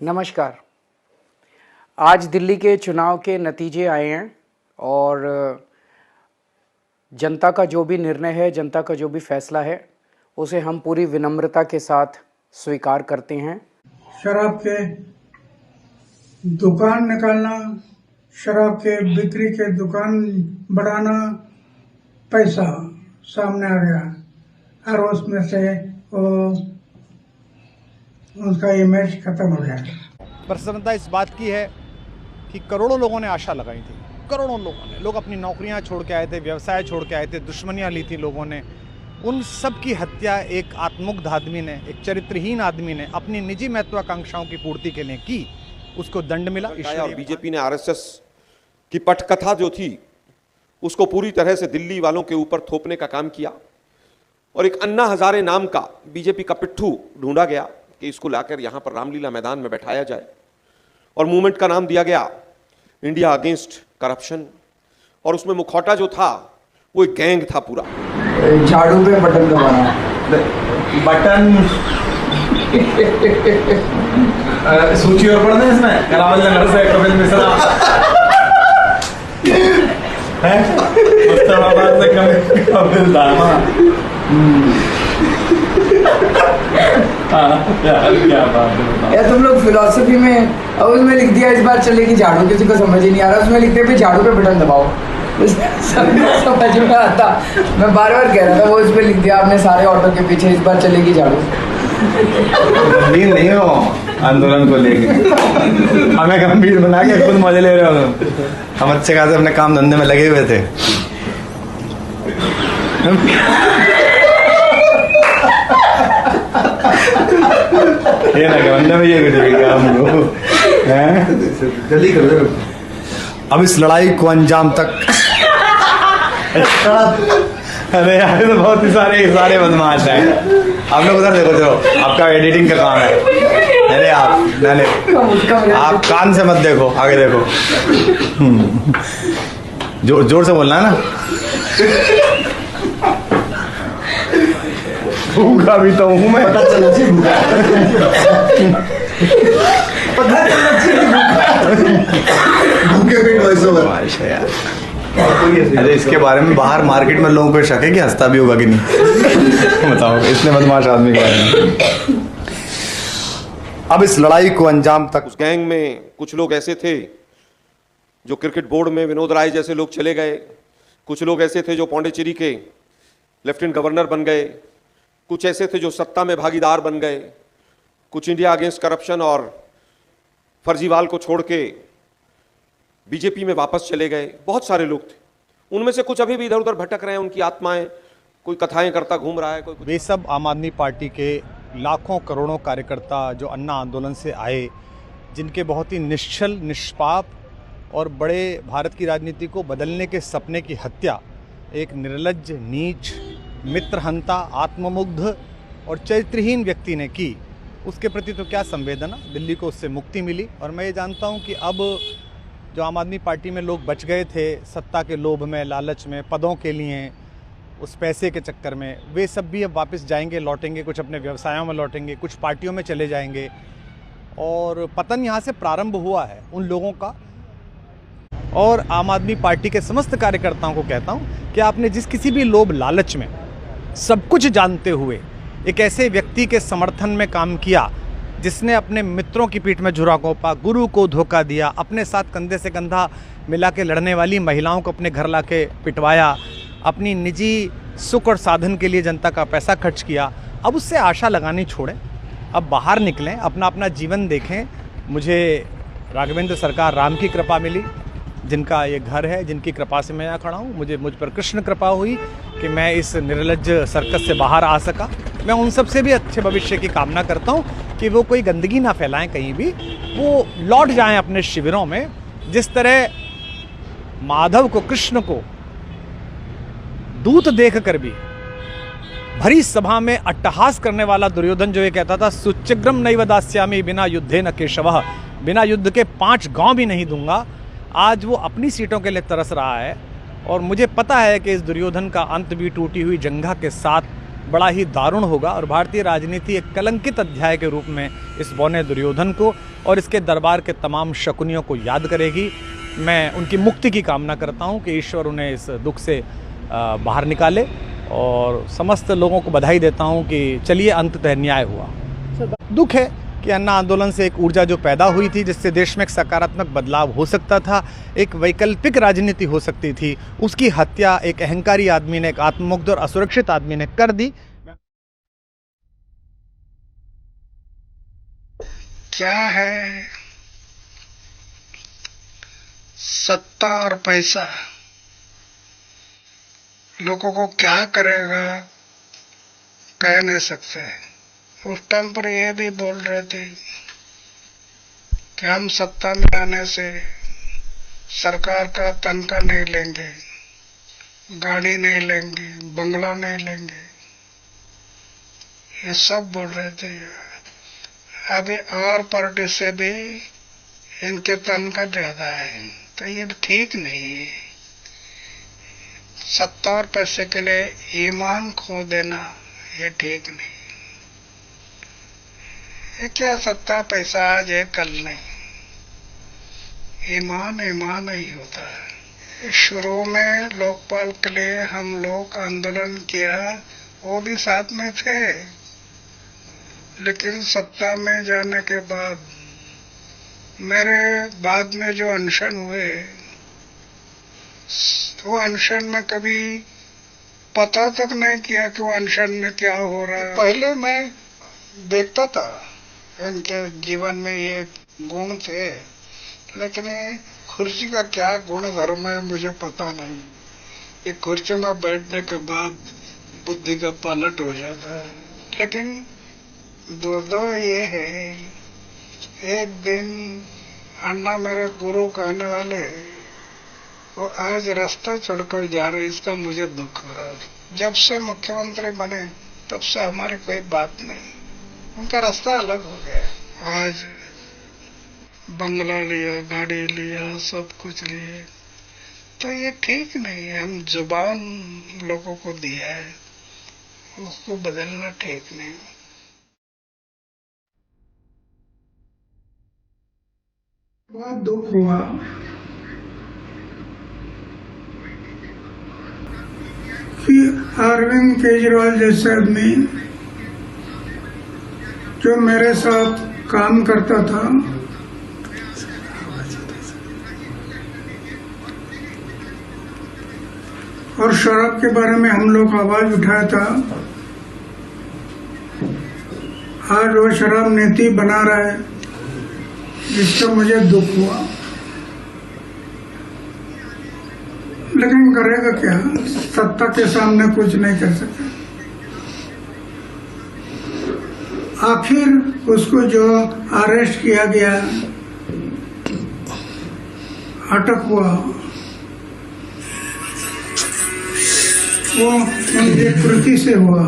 नमस्कार। आज दिल्ली के चुनाव के नतीजे आए हैं और जनता का जो भी निर्णय है, जनता का जो भी फैसला है, उसे हम पूरी विनम्रता के साथ स्वीकार करते हैं। शराब के दुकान निकालना, शराब के बिक्री के दुकान बढ़ाना, पैसा सामने आ गया और उसमें से उसका इमेज खत्म हो गया। प्रसन्नता इस बात की है कि करोड़ों लोगों ने आशा लगाई थी, करोड़ों लोग अपनी नौकरियां छोड़ के आए थे, व्यवसाय छोड़ के आए थे, दुश्मनियां ली थी लोगों ने। उन सब की हत्या एक आत्ममुग्ध आदमी ने, एक चरित्रहीन आदमी ने अपनी निजी महत्वाकांक्षाओं की पूर्ति के लिए की, उसको दंड मिला। और बीजेपी ने आरएसएस की पटकथा जो थी उसको पूरी तरह से दिल्ली वालों के ऊपर थोपने का काम किया और एक अन्ना हजारे नाम का बीजेपी का पिट्ठू ढूंढा गया कि इसको लाकर यहां पर रामलीला मैदान में बैठाया जाए और मूवमेंट का नाम दिया गया इंडिया अगेंस्ट करप्शन। और उसमें मुखौटा जो था वो एक गैंग था पूरा। झाड़ू पे बटन दबाना, बटन सूची और पढ़ना इसमें कलावल नगर से कपिल मिश्रा है, मुस्तफाबाद से कपिल दामा। क्या बात है। तुम लोग फिलोसफी में अब उसमें लिख दिया इस बार चलेगी झाड़ू, किसी को समझ ही नहीं आ रहा। उसमें लिखते भी झाड़ू पे बटन दबाओ, समझ में आता। मैं बार बार कह रहा था, वो इसमें लिख दिया आपने सारे ऑटो के पीछे इस बार चलेगी झाड़ू। गंभीर नहीं हो आंदोलन को लेके, हमें गंभीर बना के खुद मजे ले रहे हो। हम अच्छे खासे अपने काम धंधे में लगे हुए थे। ये ना बंदे में ये काम जल्दी कर दो। अब इस लड़ाई को अंजाम तक अरे यार तो बहुत ही सारे बदमाश हैं। आप लोग उधर देखो, जो आपका एडिटिंग का काम है। अरे आप कान से मत देखो, आगे देखो। जोर से बोलना है ना। भूखा भी तो हूँ मैं, पता चला चाहिए भूखे पेट वैसे यार। अरे इसके बारे में बाहर मार्केट में लोगों को शक है कि हंसता भी होगा कि नहीं। बताओ इतने बदमाश आदमी के बारे में। अब इस लड़ाई को अंजाम तक। उस गैंग में कुछ लोग ऐसे थे जो क्रिकेट बोर्ड में विनोद राय जैसे लोग चले गए, कुछ लोग ऐसे थे जो पौंडीचेरी के लेफ्टिनेंट गवर्नर बन गए, कुछ ऐसे थे जो सत्ता में भागीदार बन गए, कुछ इंडिया अगेंस्ट करप्शन और फर्जीवाल को छोड़ के बीजेपी में वापस चले गए। बहुत सारे लोग थे, उनमें से कुछ अभी भी इधर उधर भटक रहे हैं, उनकी आत्माएं, कोई कथाएं करता घूम रहा है, कोई। वे सब आम आदमी पार्टी के लाखों करोड़ों कार्यकर्ता जो अन्ना आंदोलन से आए, जिनके बहुत ही निश्चल, निष्पाप और बड़े भारत की राजनीति को बदलने के सपने की हत्या एक निर्लज्ज, नीच, मित्रहंता, आत्ममुग्ध और चरित्रहीन व्यक्ति ने की, उसके प्रति तो क्या संवेदना। दिल्ली को उससे मुक्ति मिली और मैं ये जानता हूँ कि अब जो आम आदमी पार्टी में लोग बच गए थे सत्ता के लोभ में, लालच में, पदों के लिए, उस पैसे के चक्कर में, वे सब भी अब वापस जाएंगे, लौटेंगे, कुछ अपने व्यवसायों में लौटेंगे, कुछ पार्टियों में चले जाएंगे और पतन यहाँ से प्रारंभ हुआ है उन लोगों का। और आम आदमी पार्टी के समस्त कार्यकर्ताओं को कहता हूँ कि आपने जिस किसी भी लोभ लालच में सब कुछ जानते हुए एक ऐसे व्यक्ति के समर्थन में काम किया जिसने अपने मित्रों की पीठ में झुरा घोंपा, गुरु को धोखा दिया, अपने साथ कंधे से कंधा मिला के लड़ने वाली महिलाओं को अपने घर ला के पिटवाया, अपनी निजी सुख और साधन के लिए जनता का पैसा खर्च किया, अब उससे आशा लगानी छोड़ें, अब बाहर निकलें, अपना अपना जीवन देखें। मुझे राघवेंद्र सरकार राम की कृपा मिली, जिनका ये घर है, जिनकी कृपा से मैं यहाँ खड़ा हूँ। मुझ पर कृष्ण कृपा हुई कि मैं इस निर्लज्ज सर्कस से बाहर आ सका। मैं उन सब से भी अच्छे भविष्य की कामना करता हूँ कि वो कोई गंदगी ना फैलाएं कहीं भी, वो लौट जाएं अपने शिविरों में। जिस तरह माधव को, कृष्ण को दूत देख कर भी भरी सभा में अट्टहास करने वाला दुर्योधन जो ये कहता था सुचिग्रम नैव दास्यामि बिना युद्धे न केशवः, बिना युद्ध के 5 गांव भी नहीं दूंगा, आज वो अपनी सीटों के लिए तरस रहा है। और मुझे पता है कि इस दुर्योधन का अंत भी टूटी हुई जंघा के साथ बड़ा ही दारुण होगा और भारतीय राजनीति एक कलंकित अध्याय के रूप में इस बौने दुर्योधन को और इसके दरबार के तमाम शकुनियों को याद करेगी। मैं उनकी मुक्ति की कामना करता हूं कि ईश्वर उन्हें इस दुख से बाहर निकाले और समस्त लोगों को बधाई देता हूं कि चलिए अंततः न्याय हुआ। दुख है कि अन्ना आंदोलन से एक ऊर्जा जो पैदा हुई थी, जिससे देश में एक सकारात्मक बदलाव हो सकता था, एक वैकल्पिक राजनीति हो सकती थी, उसकी हत्या एक अहंकारी आदमी ने, एक आत्ममुग्ध और असुरक्षित आदमी ने कर दी। क्या है सत्ता और पैसा, लोगों को क्या करेगा कह नहीं सकते। उस टाइम पर यह भी बोल रहे थे कि हम सत्ता में आने से सरकार का तनख्वाह नहीं लेंगे, गाड़ी नहीं लेंगे, बंगला नहीं लेंगे, ये सब बोल रहे थे। अभी और पार्टी से भी इनके तनख्वाह ज्यादा है, तो ये ठीक नहीं है। सत्ता और पैसे के लिए ईमान खो देना ये ठीक नहीं। ये क्या सत्ता पैसा आज है कल नहीं, ईमान ईमान ही होता है। शुरू में लोकपाल के लिए हम लोग आंदोलन किया, वो भी साथ में थे, लेकिन सत्ता में जाने के बाद मेरे बाद में जो अनशन हुए, वो अनशन में कभी पता तक नहीं किया कि वो अनशन में क्या हो रहा है। पहले मैं देखता था इनके जीवन में ये गुण थे, लेकिन ये कुर्सी का क्या गुण धर्म है मुझे पता नहीं। ये कुर्सी में बैठने के बाद बुद्धि का पलट हो जाता है। लेकिन दो ये है, एक दिन अन्ना मेरे गुरु कहने वाले वो आज रास्ता छोड़कर जा रहे, इसका मुझे दुख हो रहा है। जब से मुख्यमंत्री बने तब से हमारी कोई बात नहीं, उनका रास्ता अलग हो गया। आज बंगला लिया, गाड़ी लिया, सब कुछ लिए, तो ये ठीक नहीं है। हम जुबान लोगों को दिया है, उसको बदलना ठीक नहीं। बहुत दुख हुआ कि अरविंद केजरीवाल जैसे आदमी जो मेरे साथ काम करता था, और शराब के बारे में हम लोग आवाज उठाया था, आज वो शराब नीति बना रहा है, जिसका मुझे दुख हुआ। लेकिन करेगा क्या, सत्ता के सामने कुछ नहीं कर सकता। आखिर उसको जो अरेस्ट किया गया, अटक हुआ, वो उनकी कृति से हुआ।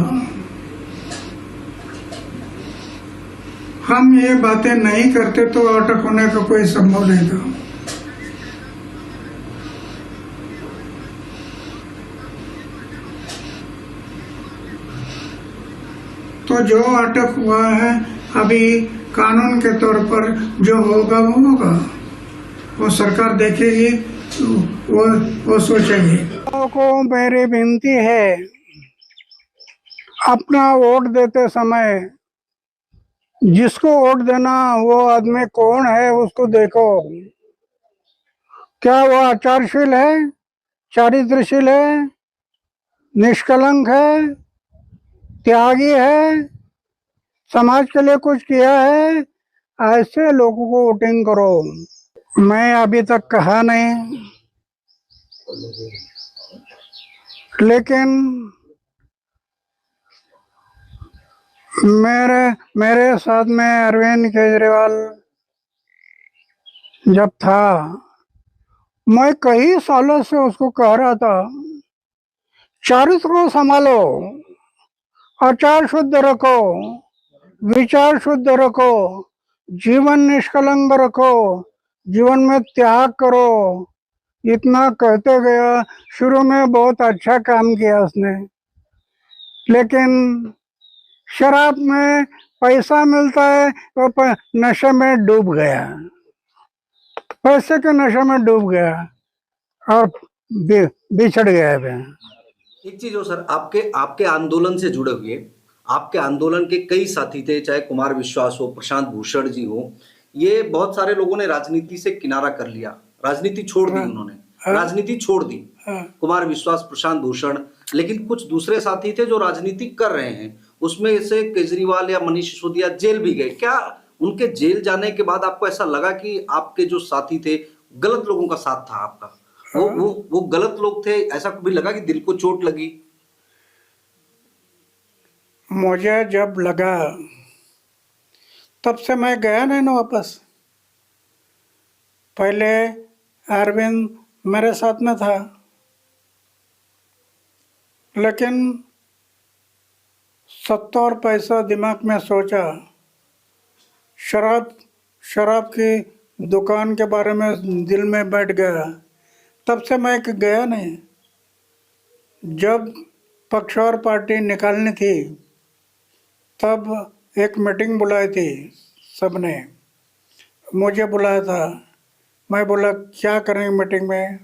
हम ये बातें नहीं करते तो अटक होने का कोई संभव नहीं था। तो जो अटक हुआ है, अभी कानून के तौर पर जो होगा वो होगा, वो सरकार देखेगी, वो सोचेगी। को मेरी विनती है, अपना वोट देते समय जिसको वोट देना वो आदमी कौन है उसको देखो। क्या वो आचारशील है, चारित्रशील है, निष्कलंक है, त्यागी है, समाज के लिए कुछ किया है, ऐसे लोगों को वोटिंग करो। मैं अभी तक कहा नहीं, लेकिन मेरे साथ में अरविंद केजरीवाल जब था, मैं कई सालों से उसको कह रहा था, चरित्र को संभालो, आचार शुद्ध रखो, विचार शुद्ध रखो, जीवन निष्कलंक रखो, जीवन में त्याग करो। इतना कहते गया। शुरू में बहुत अच्छा काम किया उसने, लेकिन शराब में पैसा मिलता है तो नशे में डूब गया, पैसे के नशे में डूब गया और बिछड़ गया है। एक चीज हो सर, आपके आपके आंदोलन से जुड़े हुए आपके आंदोलन के कई साथी थे, चाहे कुमार विश्वास हो, प्रशांत भूषण जी हो, ये बहुत सारे लोगों ने राजनीति से किनारा कर लिया, राजनीति छोड़ दी उन्होंने, राजनीति छोड़ दी, कुमार विश्वास, प्रशांत भूषण। लेकिन कुछ दूसरे साथी थे जो राजनीति कर रहे हैं, उसमें से केजरीवाल या मनीष सिसोदिया जेल भी गए। क्या उनके जेल जाने के बाद आपको ऐसा लगा कि आपके जो साथी थे गलत लोगों का साथ था आपका, वो गलत लोग थे, ऐसा कभी लगा कि दिल को चोट लगी? मुझे जब लगा तब से मैं गया नहीं ना वापस। पहले अरविंद मेरे साथ में था, लेकिन सत्ता और पैसा दिमाग में सोचा, शराब की दुकान के बारे में दिल में बैठ गया, तब से मैं गया नहीं। जब पक्ष और पार्टी निकालनी थी तब एक मीटिंग बुलाई थी, सबने मुझे बुलाया था। मैं बोला क्या करेंगे मीटिंग में?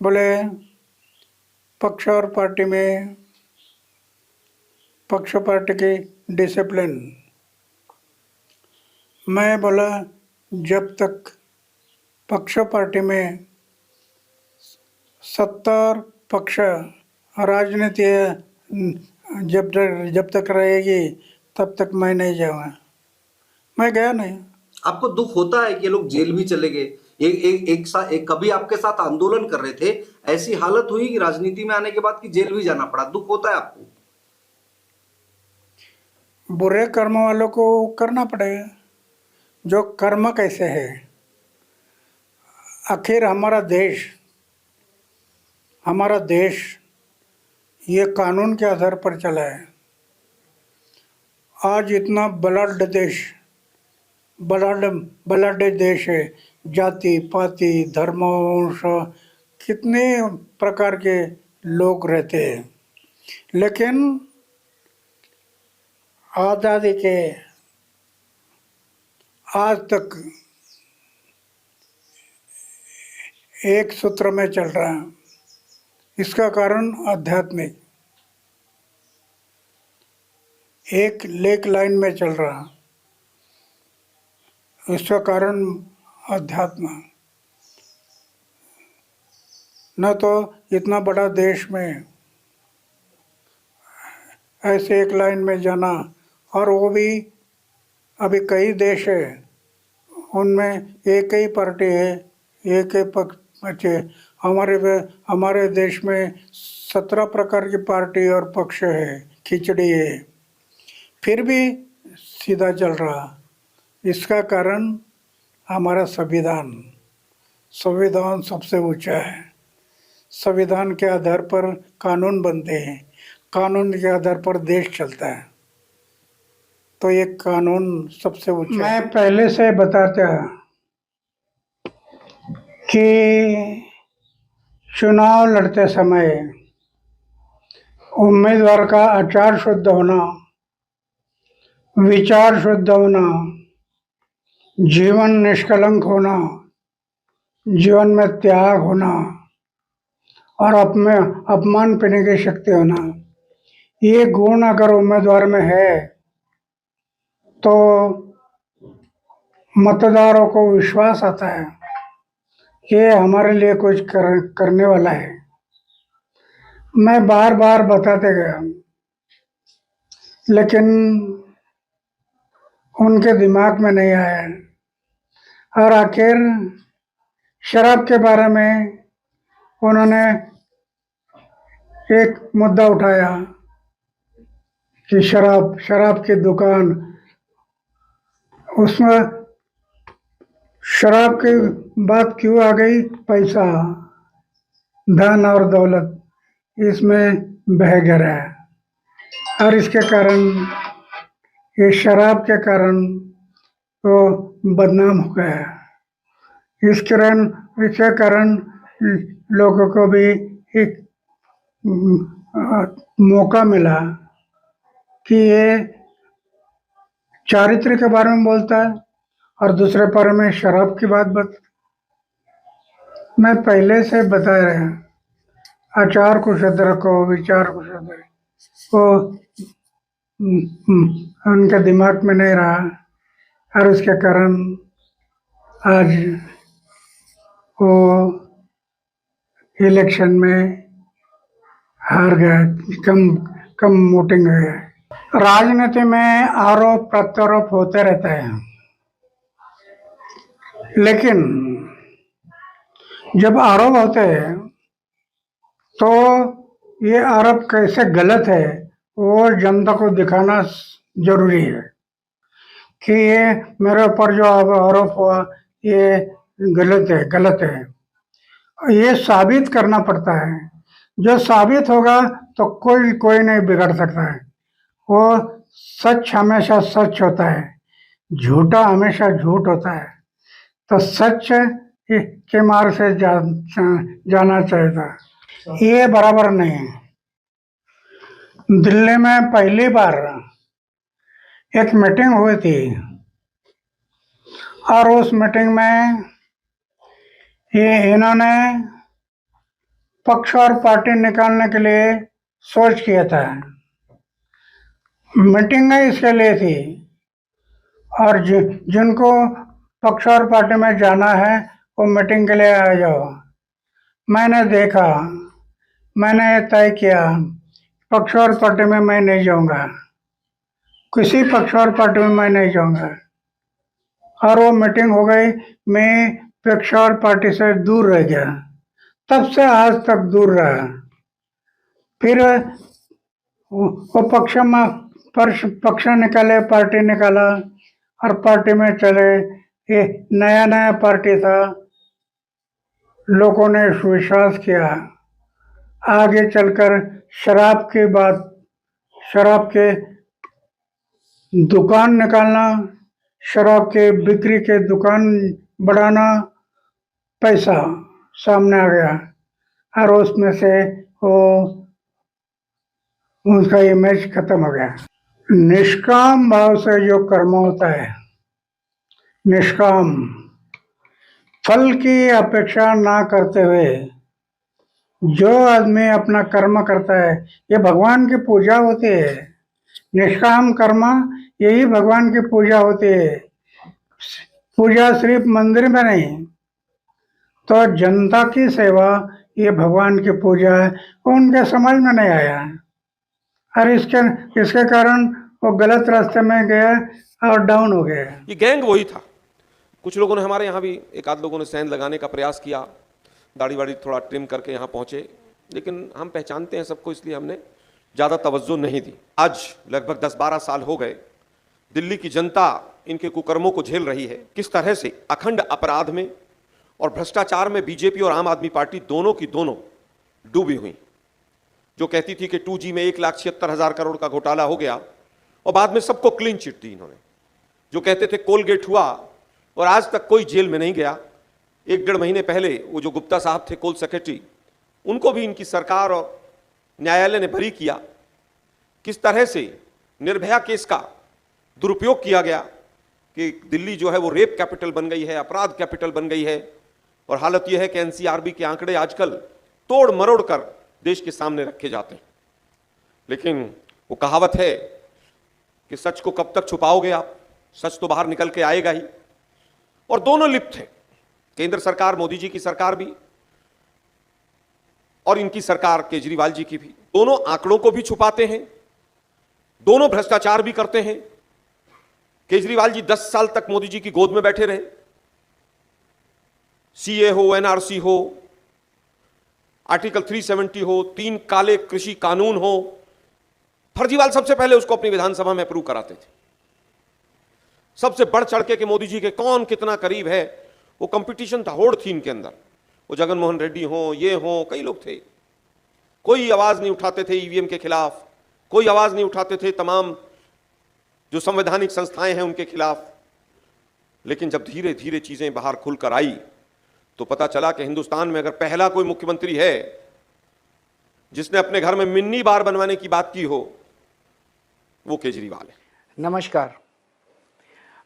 बोले पक्ष और पार्टी में, पक्ष पार्टी की डिसिप्लिन। मैं बोला जब तक पक्ष पार्टी में सत्ता और पक्ष राजनीति जब तक रहेगी तब तक मैं नहीं जाऊँगा। मैं गया नहीं। आपको दुख होता है कि ये लोग जेल भी चले गए? एक कभी आपके साथ आंदोलन कर रहे थे, ऐसी हालत हुई कि राजनीति में आने के बाद कि जेल भी जाना पड़ा, दुख होता है आपको? बुरे कर्म वालों को करना पड़ेगा। जो कर्म कैसे है, आखिर हमारा देश ये कानून के आधार पर चला है। आज इतना ब्लड देश है, जाति पाति धर्म वंश कितने प्रकार के लोग रहते हैं, लेकिन आज़ादी के आज तक एक सूत्र में चल रहा है। इसका कारण आध्यात्मिक, एक लेक लाइन में चल रहा, इसका कारण अध्यात्म। न तो इतना बड़ा देश में ऐसे एक लाइन में जाना, और वो भी अभी कई देश है उनमें एक ही पार्टी है, एक ही पक्ष है। हमारे देश में 17 प्रकार की पार्टी और पक्ष है, खिचड़ी है, फिर भी सीधा चल रहा। इसका कारण हमारा संविधान सबसे ऊंचा है। संविधान के आधार पर कानून बनते हैं, कानून के आधार पर देश चलता है, तो ये कानून सबसे ऊंचा। मैं पहले से बताता कि चुनाव लड़ते समय उम्मीदवार का आचार शुद्ध होना, विचार शुद्ध होना, जीवन निष्कलंक होना, जीवन में त्याग होना और अपमान पीने की शक्ति होना, ये गुण अगर उम्मीदवार में है तो मतदारों को विश्वास आता है कि हमारे लिए कुछ करने वाला है। मैं बार बार बताते गया, लेकिन उनके दिमाग में नहीं आया, और आखिर शराब के बारे में उन्होंने एक मुद्दा उठाया कि शराब की दुकान, उसमें शराब की बात क्यों आ गई? पैसा, धन और दौलत इसमें बह गया है, और इसके कारण, ये शराब के कारण वो बदनाम हो गया। इसके कारण लोगों को भी एक मौका मिला कि ये चारित्र के बारे में बोलता है और दूसरे बारे में शराब की बात मैं पहले से बता रहा, आचार को शुद्ध रखो, विचार को शुद्ध रखो, वो उनके दिमाग में नहीं रहा और उसके कारण आज वो इलेक्शन में हार गया, कम वोटिंग हो गया। राजनीति में आरोप प्रत्यारोप होते रहते हैं, लेकिन जब आरोप होते हैं तो ये आरोप कैसे गलत है वो जनता को दिखाना जरूरी है कि ये मेरे ऊपर जो आरोप हुआ ये गलत है। ये साबित करना पड़ता है। जो साबित होगा तो कोई नहीं बिगड़ सकता है। वो सच हमेशा सच होता है, झूठा हमेशा झूठ होता है। तो सच के मार्ग से जाना चाहिए था, ये बराबर नहीं है। दिल्ली में पहली बार एक मीटिंग हुई थी और उस मीटिंग में इन्होंने पक्ष और पार्टी निकालने के लिए सोच किया था। मीटिंग इसके लिए थी और जिनको पक्ष और पार्टी में जाना है वो मीटिंग के लिए आ जाओ। मैंने देखा, मैंने तय किया पक्ष और पार्टी में मैं नहीं जाऊंगा, किसी पक्ष और पार्टी में मैं नहीं जाऊंगा। और वो मीटिंग हो गई, मैं पक्ष और पार्टी से दूर रह गया। तब से आज तक दूर रहा। फिर वो पक्ष निकाले, पार्टी निकाला और पार्टी में चले। ये नया पार्टी था, लोगों ने विश्वास किया। आगे चलकर शराब के दुकान निकालना, शराब के बिक्री के दुकान बढ़ाना, पैसा सामने आ गया और उसमें से वो उसका इमेज खत्म हो गया। निष्काम भाव से जो कर्म होता है, निष्काम फल की अपेक्षा ना करते हुए जो आदमी अपना कर्म करता है, ये भगवान की पूजा होती है। निष्काम कर्म यही भगवान की पूजा होती है। पूजा सिर्फ मंदिर में नहीं, तो जनता की सेवा ये भगवान की पूजा है। उनके समझ में नहीं आया और इसके कारण वो गलत रास्ते में गया और डाउन हो गया। ये गैंग वही था। कुछ लोगों ने, हमारे यहाँ भी एक आध लोगों ने सेंध लगाने का प्रयास किया, दाढ़ी वाड़ी थोड़ा ट्रिम करके यहाँ पहुँचे, लेकिन हम पहचानते हैं सबको, इसलिए हमने ज़्यादा तवज्जो नहीं दी। आज लगभग 10-12 साल हो गए, दिल्ली की जनता इनके कुकर्मों को झेल रही है। किस तरह से अखंड अपराध में और भ्रष्टाचार में बीजेपी और आम आदमी पार्टी दोनों की दोनों डूबी हुई। जो कहती थी कि 2G में 1,76,000 करोड़ का घोटाला हो गया और बाद में सबको क्लीन चिट दी इन्होंने। जो कहते थे कोलगेट हुआ और आज तक कोई जेल में नहीं गया। 1-1.5 महीने पहले वो जो गुप्ता साहब थे, कोल सेक्रेटरी, उनको भी इनकी सरकार और न्यायालय ने बरी किया। किस तरह से निर्भया केस का दुरुपयोग किया गया कि दिल्ली जो है वो रेप कैपिटल बन गई है, अपराध कैपिटल बन गई है। और हालत यह है कि एनसीआरबी के आंकड़े आजकल तोड़ मरोड़ कर देश के सामने रखे जाते हैं। लेकिन वो कहावत है कि सच को कब तक छुपाओगे आप, सच तो बाहर निकल के आएगा ही। और दोनों लिप्त हैं, केंद्र सरकार, मोदी जी की सरकार भी, और इनकी सरकार केजरीवाल जी की भी। दोनों आंकड़ों को भी छुपाते हैं, दोनों भ्रष्टाचार भी करते हैं। केजरीवाल जी 10 साल तक मोदी जी की गोद में बैठे रहे। सीए हो, एनआरसी हो, आर्टिकल 370 हो, 3 काले कृषि कानून हो, फर्जीवाल सबसे पहले उसको अपनी विधानसभा में अप्रूव कराते थे। सबसे बढ़ चढ़ के मोदी जी के कौन कितना करीब है, वो कंपटीशन था, होड़ थी इनके अंदर। वो जगन मोहन रेड्डी हो, ये हो, कई लोग थे। कोई आवाज नहीं उठाते थे ईवीएम के खिलाफ, कोई आवाज नहीं उठाते थे तमाम जो संवैधानिक संस्थाएं हैं उनके खिलाफ। लेकिन जब धीरे धीरे चीजें बाहर खुलकर आई तो पता चला कि हिंदुस्तान में अगर पहला कोई मुख्यमंत्री है जिसने अपने घर में मिन्नी बार बनवाने की बात की हो, वो केजरीवाल है। नमस्कार।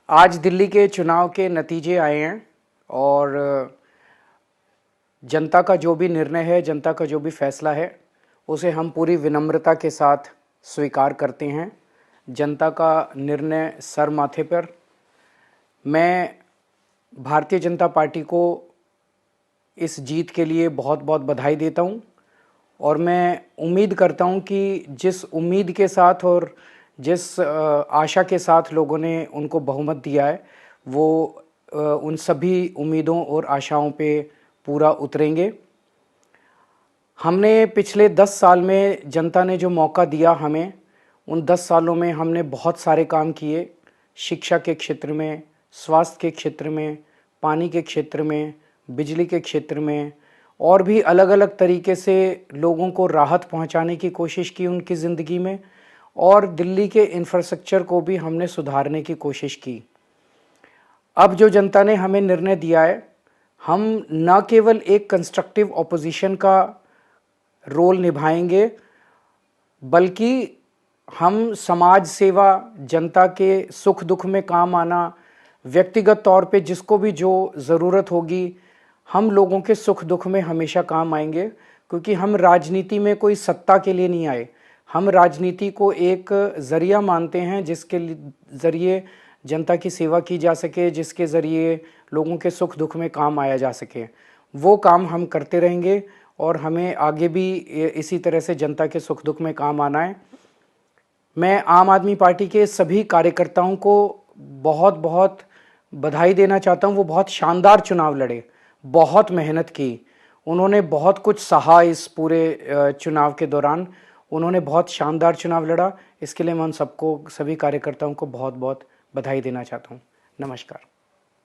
आज दिल्ली के चुनाव के नतीजे आए हैं और जनता का जो भी निर्णय है, जनता का जो भी फैसला है, उसे हम पूरी विनम्रता के साथ स्वीकार करते हैं। जनता का निर्णय सर माथे पर। मैं भारतीय जनता पार्टी को इस जीत के लिए बहुत बहुत बधाई देता हूं और मैं उम्मीद करता हूं कि जिस उम्मीद के साथ और जिस आशा के साथ लोगों ने उनको बहुमत दिया है, वो उन सभी उम्मीदों और आशाओं पे पूरा उतरेंगे। हमने पिछले 10 साल में जनता ने जो मौका दिया हमें, उन 10 सालों में हमने बहुत सारे काम किए। शिक्षा के क्षेत्र में, स्वास्थ्य के क्षेत्र में, पानी के क्षेत्र में, बिजली के क्षेत्र में और भी अलग अलग तरीके से लोगों को राहत पहुंचाने की कोशिश की उनकी ज़िंदगी में, और दिल्ली के इंफ्रास्ट्रक्चर को भी हमने सुधारने की कोशिश की। अब जो जनता ने हमें निर्णय दिया है, हम न केवल एक कंस्ट्रक्टिव ऑपोजिशन का रोल निभाएंगे, बल्कि हम समाज सेवा, जनता के सुख दुख में काम आना, व्यक्तिगत तौर पे जिसको भी जो ज़रूरत होगी, हम लोगों के सुख दुख में हमेशा काम आएंगे। क्योंकि हम राजनीति में कोई सत्ता के लिए नहीं आए, हम राजनीति को एक ज़रिया मानते हैं जिसके ज़रिए जनता की सेवा की जा सके, जिसके ज़रिए लोगों के सुख दुख में काम आया जा सके। वो काम हम करते रहेंगे और हमें आगे भी इसी तरह से जनता के सुख दुख में काम आना है। मैं आम आदमी पार्टी के सभी कार्यकर्ताओं को बहुत बहुत बधाई देना चाहता हूँ। वो बहुत शानदार चुनाव लड़े, बहुत मेहनत की, उन्होंने बहुत कुछ सहा इस पूरे चुनाव के दौरान। उन्होंने बहुत शानदार चुनाव लड़ा। इसके लिए मैं उन सबको, सभी कार्यकर्ताओं को बहुत बहुत बधाई देना चाहता हूँ। नमस्कार।